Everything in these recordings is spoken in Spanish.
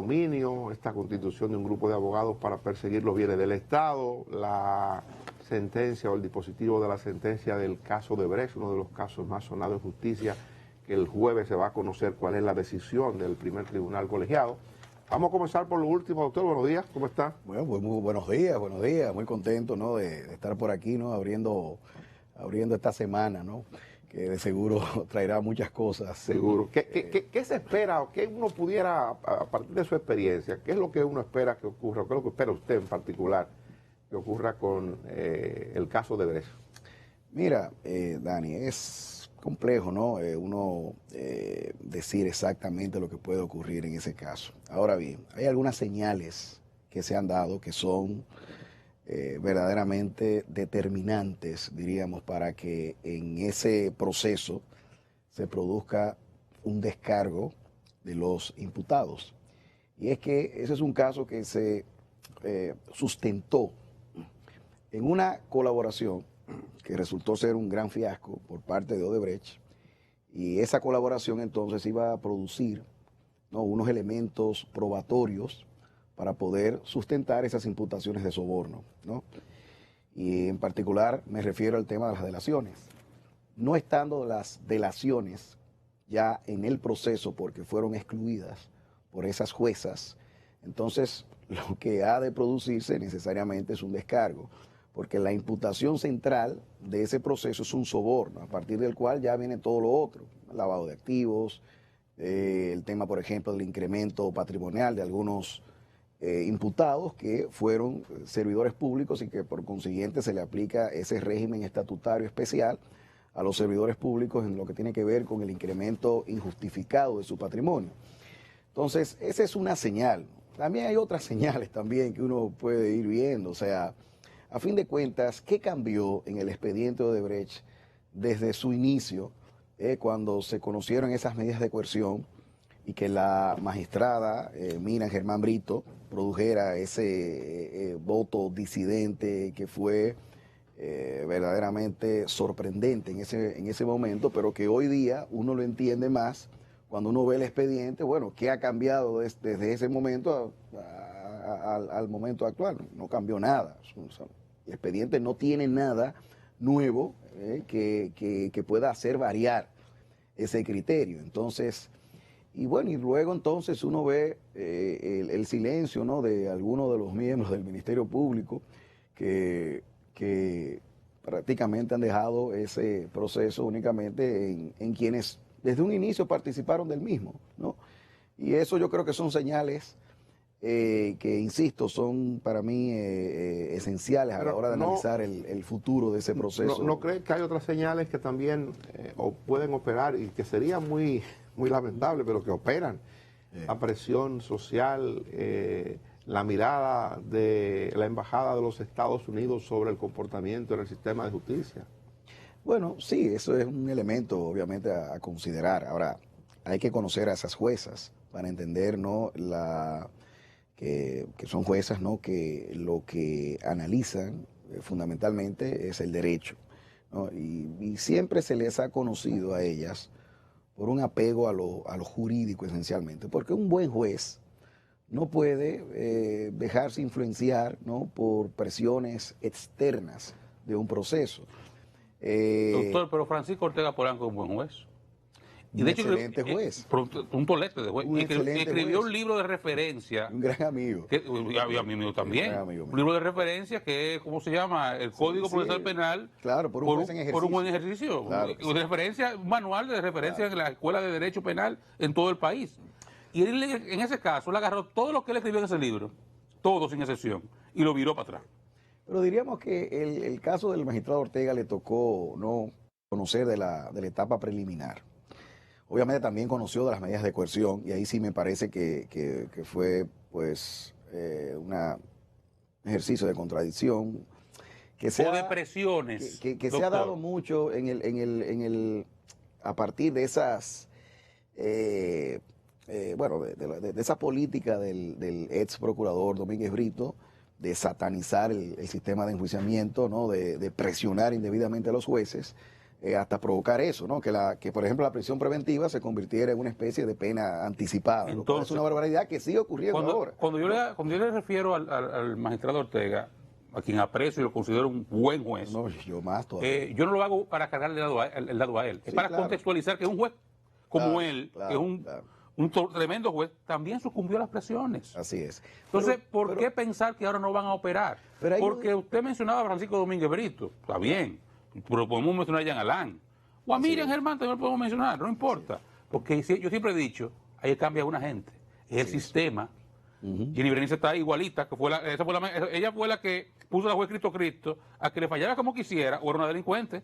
dominio, esta constitución de un grupo de abogados para perseguir los bienes del Estado, la sentencia o el dispositivo de la sentencia del caso de Brecht, uno de los casos más sonados en justicia, que el jueves se va a conocer cuál es la decisión del primer tribunal colegiado. Vamos a comenzar por lo último, doctor. Buenos días, ¿cómo está? Bueno, pues muy buenos días, muy contento, ¿no? de estar por aquí, ¿no? Abriendo esta semana, ¿no? Que de seguro traerá muchas cosas. Seguro. ¿Qué se espera o qué uno pudiera, a partir de su experiencia, qué es lo que uno espera que ocurra, o qué es lo que espera usted en particular que ocurra con el caso de Brecht? Mira, Dani, es complejo, ¿no? Decir exactamente lo que puede ocurrir en ese caso. Ahora bien, hay algunas señales que se han dado que son verdaderamente determinantes, diríamos, para que en ese proceso se produzca un descargo de los imputados. Y es que ese es un caso que se sustentó en una colaboración que resultó ser un gran fiasco por parte de Odebrecht, y esa colaboración entonces iba a producir, ¿no?, unos elementos probatorios para poder sustentar esas imputaciones de soborno, ¿no? Y en particular me refiero al tema de las delaciones. No estando las delaciones ya en el proceso porque fueron excluidas por esas juezas, entonces lo que ha de producirse necesariamente es un descargo, porque la imputación central de ese proceso es un soborno, a partir del cual ya viene todo lo otro, lavado de activos, el tema, por ejemplo, del incremento patrimonial de algunos imputados que fueron servidores públicos y que por consiguiente se le aplica ese régimen estatutario especial a los servidores públicos en lo que tiene que ver con el incremento injustificado de su patrimonio. Entonces, esa es una señal. También hay otras señales también que uno puede ir viendo, o sea, a fin de cuentas, ¿qué cambió en el expediente de Odebrecht desde su inicio, cuando se conocieron esas medidas de coerción y que la magistrada Miriam Germán Brito produjera ese voto disidente que fue verdaderamente sorprendente en ese momento, pero que hoy día uno lo entiende más cuando uno ve el expediente? Bueno, ¿qué ha cambiado desde ese momento al momento actual? No cambió nada. El expediente no tiene nada nuevo que pueda hacer variar ese criterio. Entonces, y bueno, y luego entonces uno ve el silencio, ¿no?, de algunos de los miembros del Ministerio Público que prácticamente han dejado ese proceso únicamente en quienes desde un inicio participaron del mismo, ¿no? Y eso yo creo que son señales que, insisto, son para mí esenciales a la hora de analizar el futuro de ese proceso. ¿No cree que hay otras señales que también pueden operar y que sería muy lamentable, pero que operan? La presión social, la mirada de la Embajada de los Estados Unidos sobre el comportamiento en el sistema de justicia. Bueno, sí, eso es un elemento obviamente a considerar. Ahora, hay que conocer a esas juezas para entender, ¿no?, que son juezas, ¿no?, que lo que analizan fundamentalmente es el derecho, ¿no? Y siempre se les ha conocido a ellas por un apego a lo jurídico esencialmente, porque un buen juez no puede dejarse influenciar, ¿no?, por presiones externas de un proceso. Doctor, pero Francisco Ortega Polanco es un buen juez. Y de hecho, excelente juez. Un tolete de juez. Un excelente escribió juez. un libro de referencia. Un gran amigo. Y a mi amigo también. Amigo, un libro de referencia que es, ¿cómo se llama? El Código Procesal Penal. Claro, por un buen ejercicio. Claro, de referencia, un manual de referencia, claro, en la Escuela de Derecho Penal en todo el país. Y él, en ese caso, él agarró todo lo que él escribió en ese libro, todo sin excepción, y lo viró para atrás. Pero diríamos que el caso del magistrado Ortega le tocó no conocer de la etapa preliminar. Obviamente también conoció de las medidas de coerción, y ahí sí me parece que fue pues un ejercicio de contradicción que o de presiones que se ha dado mucho a partir de esas bueno, de esa política del ex procurador Domínguez Brito de satanizar el sistema de enjuiciamiento, ¿no?, de presionar indebidamente a los jueces. hasta provocar eso, ¿no? Que, por ejemplo, la prisión preventiva se convirtiera en una especie de pena anticipada. Entonces, es una barbaridad que sigue ocurriendo ahora. Cuando yo le refiero al magistrado Ortega, a quien aprecio y lo considero un buen juez, No, yo más todavía. yo no lo hago para cargarle el lado a él, es Sí, para claro. contextualizar que un juez como Claro, él, claro, que es un, claro. tremendo juez, también sucumbió a las presiones. Así es. Entonces, Pero- ¿por pero- qué pensar que ahora no van a operar? Pero hay Porque usted mencionaba a Francisco Domínguez Brito, está bien, pero podemos mencionar a Jean Alain, o a Miriam Germán también lo podemos mencionar, no importa. Porque yo siempre he dicho, ahí cambia una gente, es el sistema. Jenny Berenice está igualita, que ella fue la que puso a la juez Cristo a que le fallara como quisiera, o era una delincuente.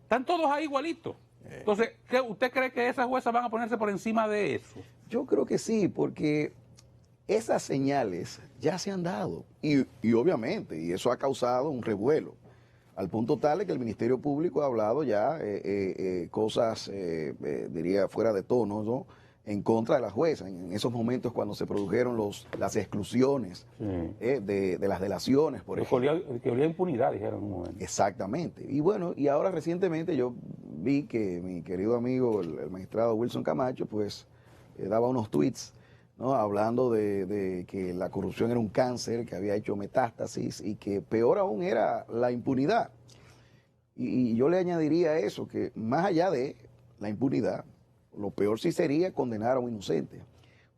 Están todos ahí igualitos. Entonces, ¿usted cree que esas juezas van a ponerse por encima de eso? Yo creo que sí, porque esas señales ya se han dado y obviamente, y eso ha causado un revuelo, al punto tal de que el Ministerio Público ha hablado ya cosas, diría, fuera de tono, ¿no? En contra de la jueza, en esos momentos cuando se produjeron las exclusiones de las delaciones, por ejemplo. Que olía impunidad, dijeron en un momento. Exactamente. Y bueno, y ahora recientemente yo vi que mi querido amigo, el magistrado Wilson Camacho, pues daba unos tweets, ¿no? Hablando de que la corrupción era un cáncer, que había hecho metástasis y que peor aún era la impunidad. Y yo le añadiría a eso que más allá de la impunidad, lo peor sí sería condenar a un inocente,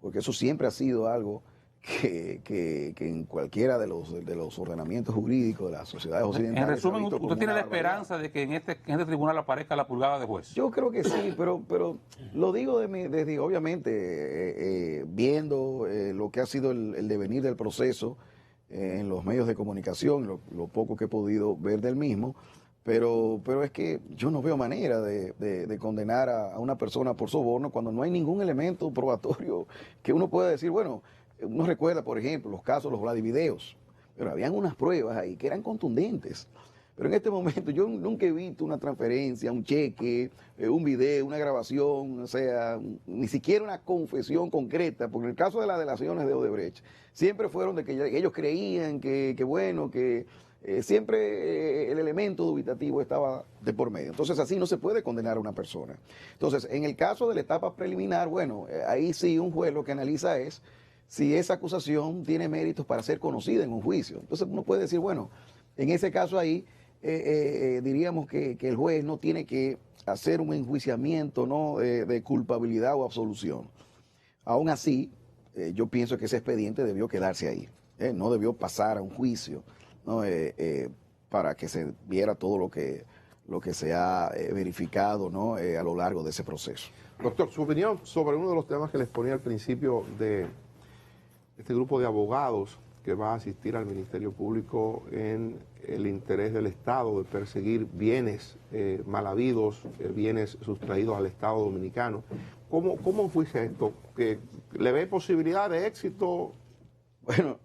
porque eso siempre ha sido algo que en cualquiera de los ordenamientos jurídicos de las sociedades occidentales. En resumen, se ha visto ¿usted como tiene una la esperanza de que en este tribunal aparezca la pulgada de juez? Yo creo que sí, pero lo digo desde obviamente viendo lo que ha sido el devenir del proceso en los medios de comunicación, lo poco que he podido ver del mismo, pero es que yo no veo manera de condenar a una persona por soborno cuando no hay ningún elemento probatorio que uno pueda decir, bueno, uno recuerda, por ejemplo, los casos, los Vladivideos, pero habían unas pruebas ahí que eran contundentes. Pero en este momento yo nunca he visto una transferencia, un cheque, un video, una grabación, o sea, ni siquiera una confesión concreta, porque en el caso de las delaciones de Odebrecht, siempre fueron de que ellos creían que bueno, que siempre el elemento dubitativo estaba de por medio. Entonces así no se puede condenar a una persona. Entonces, en el caso de la etapa preliminar, bueno, ahí sí un juez lo que analiza es si esa acusación tiene méritos para ser conocida en un juicio. Entonces uno puede decir, bueno, en ese caso ahí diríamos que el juez no tiene que hacer un enjuiciamiento, ¿no? De culpabilidad o absolución. Aún así, yo pienso que ese expediente debió quedarse ahí, no debió pasar a un juicio, ¿no? Para que se viera todo lo que se ha verificado, ¿no? A lo largo de ese proceso. Doctor, su opinión sobre uno de los temas que les ponía al principio de este grupo de abogados que va a asistir al Ministerio Público en el interés del Estado de perseguir bienes mal habidos, bienes sustraídos al Estado dominicano. ¿Cómo enjuicia esto? ¿Le ve posibilidad de éxito? Bueno,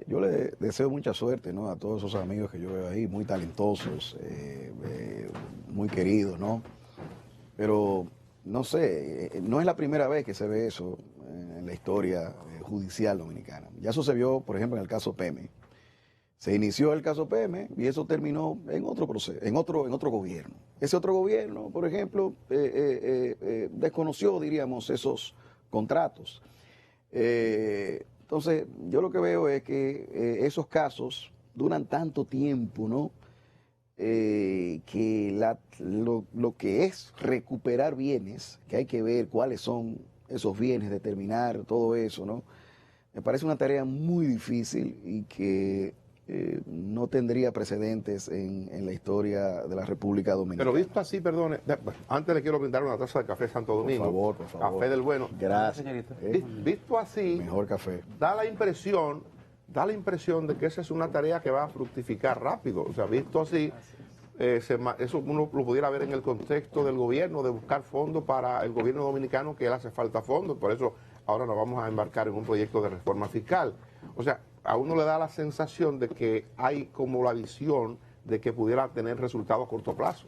yo le deseo mucha suerte, ¿no? A todos esos amigos que yo veo ahí, muy talentosos, muy queridos, ¿no? Pero no sé, no es la primera vez que se ve eso en la historia judicial dominicana. Ya sucedió, por ejemplo, en el caso Peme. Se inició el caso Peme y eso terminó en otro proceso, en otro gobierno. Ese otro gobierno, por ejemplo, desconoció, diríamos, esos contratos. Entonces, yo lo que veo es que esos casos duran tanto tiempo, ¿no? Que lo que es recuperar bienes, que hay que ver cuáles son esos bienes, determinar todo eso, ¿no? Me parece una tarea muy difícil y que no tendría precedentes en la historia de la República Dominicana. Pero visto así, perdone, antes le quiero brindar una taza de café Santo Domingo. Por favor. Café del bueno. Gracias. Señorita. Visto así, Mejor café. da la impresión de que esa es una tarea que va a fructificar rápido. O sea, visto así, eso uno lo pudiera ver en el contexto del gobierno, de buscar fondos para el gobierno dominicano, que él hace falta fondos, por eso ahora nos vamos a embarcar en un proyecto de reforma fiscal. O sea, a uno le da la sensación de que hay como la visión de que pudiera tener resultados a corto plazo.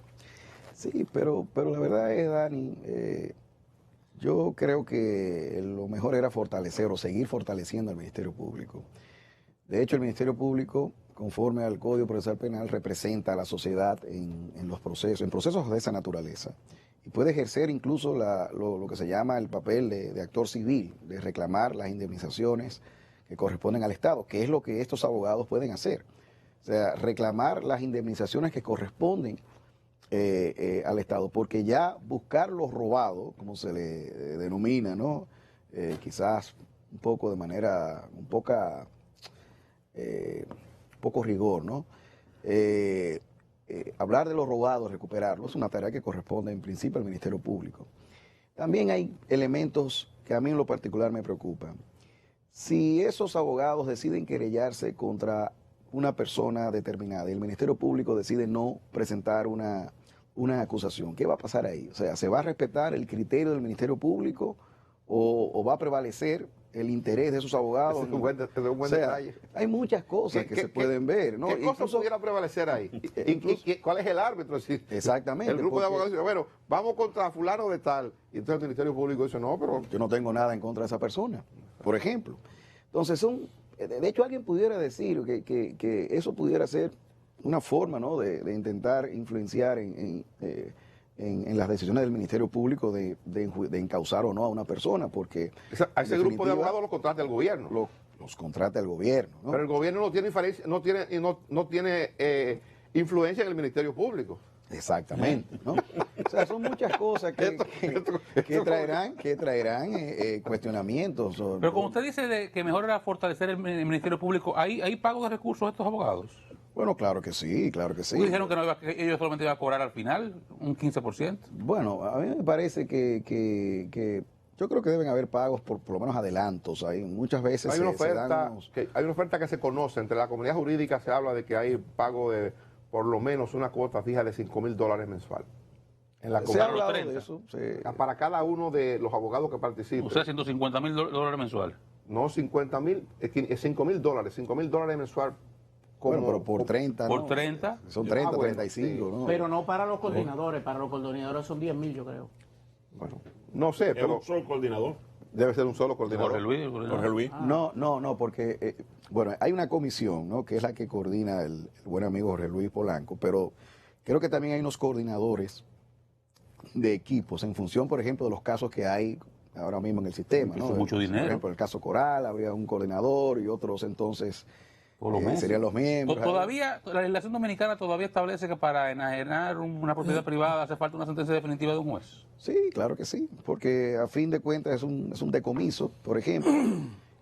Sí, pero la verdad es, Dani, yo creo que lo mejor era fortalecer o seguir fortaleciendo al Ministerio Público. De hecho, el Ministerio Público, conforme al Código Procesal Penal, representa a la sociedad en procesos de esa naturaleza. Y puede ejercer incluso lo que se llama el papel de actor civil, de reclamar las indemnizaciones que corresponden al Estado, que es lo que estos abogados pueden hacer. O sea, reclamar las indemnizaciones que corresponden al Estado, porque ya buscar lo robado, como se le denomina, ¿no? Quizás un poco de manera, poco rigor, ¿no? Hablar de lo robado, recuperarlo, es una tarea que corresponde en principio al Ministerio Público. También hay elementos que a mí en lo particular me preocupan. Si esos abogados deciden querellarse contra una persona determinada y el Ministerio Público decide no presentar una acusación, ¿qué va a pasar ahí? O sea, ¿se va a respetar el criterio del Ministerio Público o va a prevalecer el interés de esos abogados? Es un buen detalle. Hay muchas cosas que se pueden ver, ¿no? ¿Qué cosas pudiera prevalecer ahí? ¿Cuál es el árbitro? Exactamente. El grupo de abogados dice, bueno, vamos contra fulano de tal. Y entonces el Ministerio Público dice, no, pero... Yo no tengo nada en contra de esa persona, por ejemplo. Entonces, de hecho, alguien pudiera decir que eso pudiera ser una forma, ¿no?, de intentar influenciar en las decisiones del Ministerio Público de encausar o no a una persona, porque... A ese grupo de abogados los contrata el gobierno. Los contrata el gobierno, ¿no? Pero el gobierno no tiene diferencia, no tiene influencia en el Ministerio Público. Exactamente, ¿no? O sea, son muchas cosas que traerán cuestionamientos. Pero como usted dice que mejor era fortalecer el Ministerio Público, ¿hay pago de recursos a estos abogados? Bueno, claro que sí, claro que sí. ¿Ustedes dijeron que ellos solamente iban a cobrar al final un 15%? Bueno, a mí me parece que yo creo que deben haber pagos por lo menos adelantos. Hay muchas veces hay una oferta que se conoce entre la comunidad jurídica, se habla de que hay pago de por lo menos una cuota fija de $5,000 mensual. En la se ha hablado de eso. Para cada uno de los abogados que participen. O sea, $150,000 mensual. No, 50,000, es $5,000, $5,000 mensual. Bueno, pero por 30, ¿Por ¿no? 30? Son 30, bueno, 35, sí. ¿no? Pero no para los coordinadores, para los coordinadores son 10,000, yo creo. Bueno, no sé, pero... ¿Es un solo coordinador? Debe ser un solo coordinador. Jorge Luis. No, porque, bueno, hay una comisión, ¿no?, que es la que coordina el buen amigo Jorge Luis Polanco, pero creo que también hay unos coordinadores de equipos en función, por ejemplo, de los casos que hay ahora mismo en el sistema, ¿no? Mucho dinero. Por ejemplo, el caso Coral, habría un coordinador y otros entonces serían los miembros. Todavía, la legislación dominicana todavía establece que para enajenar una propiedad privada hace falta una sentencia definitiva de un juez. Sí, claro que sí, porque a fin de cuentas es un decomiso, por ejemplo.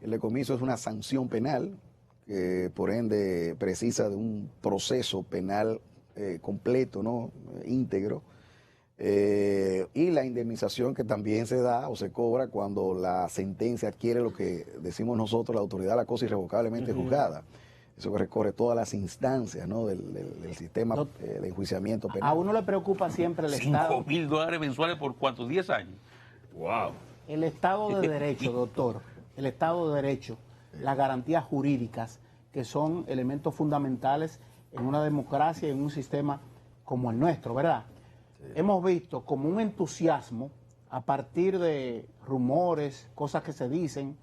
El decomiso es una sanción penal que por ende precisa de un proceso penal completo, ¿no?, íntegro. Y la indemnización que también se da o se cobra cuando la sentencia adquiere lo que decimos nosotros, la autoridad la cosa irrevocablemente juzgada. Eso que recorre todas las instancias, ¿no?, del sistema de enjuiciamiento penal. A uno le preocupa siempre el Estado. $5,000 mensuales por ¿cuántos? 10 años. ¡Wow! El Estado de Derecho, doctor. El Estado de Derecho. Las garantías jurídicas, que son elementos fundamentales en una democracia y en un sistema como el nuestro, ¿verdad? Sí. Hemos visto como un entusiasmo a partir de rumores, cosas que se dicen.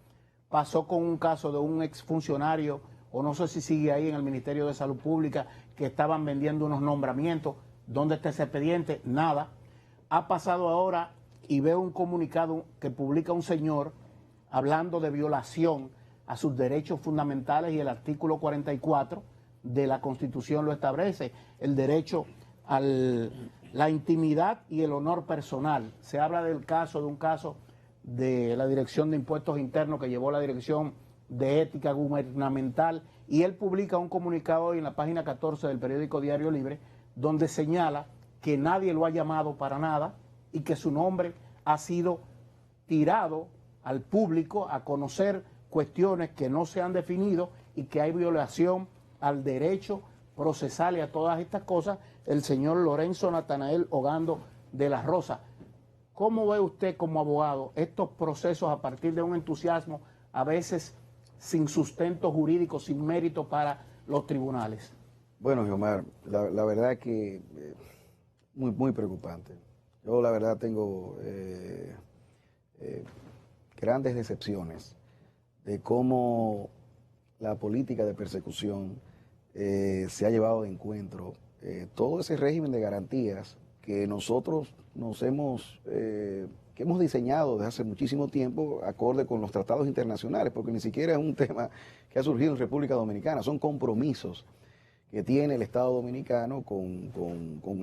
Pasó con un caso de un exfuncionario, o no sé si sigue ahí en el Ministerio de Salud Pública, que estaban vendiendo unos nombramientos. ¿Dónde está ese expediente? Nada. Ha pasado ahora y veo un comunicado que publica un señor hablando de violación a sus derechos fundamentales, y el artículo 44 de la Constitución lo establece, el derecho a la intimidad y el honor personal. Se habla de un caso de la Dirección de Impuestos Internos que llevó la Dirección de Ética Gubernamental, y él publica un comunicado hoy en la página 14 del periódico Diario Libre, donde señala que nadie lo ha llamado para nada y que su nombre ha sido tirado al público a conocer cuestiones que no se han definido y que hay violación al derecho procesal y a todas estas cosas. El señor Lorenzo Natanael Ogando de la Rosa. ¿Cómo ve usted como abogado estos procesos a partir de un entusiasmo a veces sin sustento jurídico, sin mérito para los tribunales? Bueno, Giomar, la verdad es que muy preocupante. Yo la verdad tengo grandes decepciones de cómo la política de persecución se ha llevado de encuentro todo ese régimen de garantías que nosotros que hemos diseñado desde hace muchísimo tiempo acorde con los tratados internacionales, porque ni siquiera es un tema que ha surgido en República Dominicana, son compromisos que tiene el Estado Dominicano con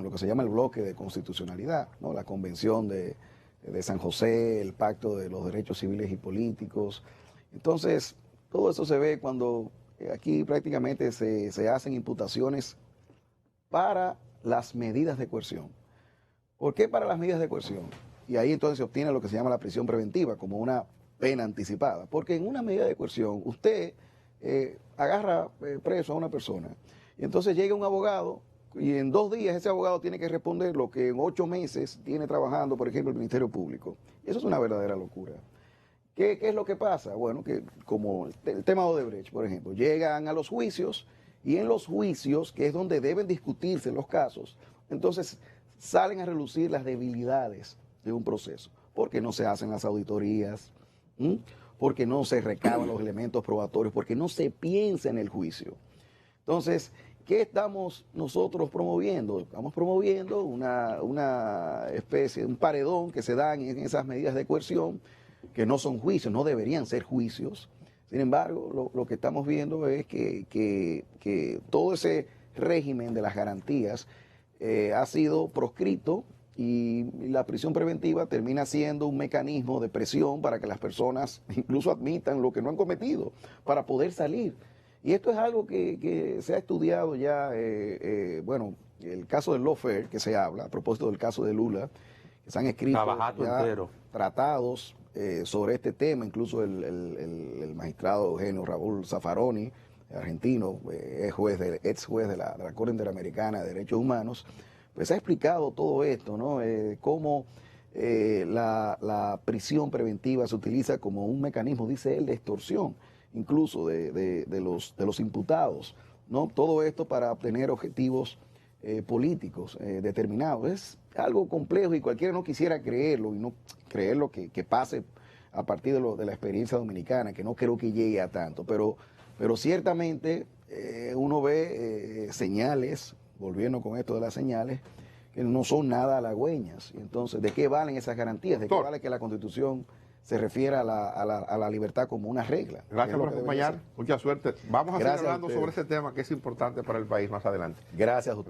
lo que se llama el bloque de constitucionalidad, ¿no? La Convención de San José, el Pacto de los Derechos Civiles y Políticos. Entonces, todo eso se ve cuando aquí prácticamente se hacen imputaciones para las medidas de coerción. ¿Por qué para las medidas de coerción? Y ahí entonces se obtiene lo que se llama la prisión preventiva, como una pena anticipada. Porque en una medida de coerción, usted agarra preso a una persona, y entonces llega un abogado, y en 2 días ese abogado tiene que responder lo que en 8 meses tiene trabajando, por ejemplo, el Ministerio Público. Eso es una verdadera locura. ¿Qué es lo que pasa? Bueno, que como el tema de Odebrecht, por ejemplo, llegan a los juicios, y en los juicios, que es donde deben discutirse los casos, entonces salen a relucir las debilidades de un proceso, porque no se hacen las auditorías, porque no se recaban los elementos probatorios, porque no se piensa en el juicio. Entonces, ¿qué estamos nosotros promoviendo? Estamos promoviendo una especie, un paredón que se dan en esas medidas de coerción, que no son juicios, no deberían ser juicios. Sin embargo, lo que estamos viendo es que todo ese régimen de las garantías ha sido proscrito, y la prisión preventiva termina siendo un mecanismo de presión para que las personas incluso admitan lo que no han cometido para poder salir. Y esto es algo que se ha estudiado ya, bueno, el caso del lawfare que se habla, a propósito del caso de Lula, que se han escrito ya tratados sobre este tema, incluso el magistrado Eugenio Raúl Zaffaroni, argentino, ex juez de la Corte Interamericana de Derechos Humanos, pues ha explicado todo esto, ¿no? Cómo la prisión preventiva se utiliza como un mecanismo, dice él, de extorsión, incluso de los imputados, ¿no? Todo esto para obtener objetivos políticos determinados. Es algo complejo y cualquiera no quisiera creerlo, y no creerlo que pase a partir de la experiencia dominicana, que no creo que llegue a tanto, pero ciertamente uno ve señales, volviendo con esto de las señales, que no son nada halagüeñas. Y entonces, ¿de qué valen esas garantías? ¿De qué vale que la Constitución se refiere a la libertad como una regla? Gracias por acompañar, mucha suerte. Vamos a seguir hablando sobre ese tema que es importante para el país más adelante. Gracias a ustedes.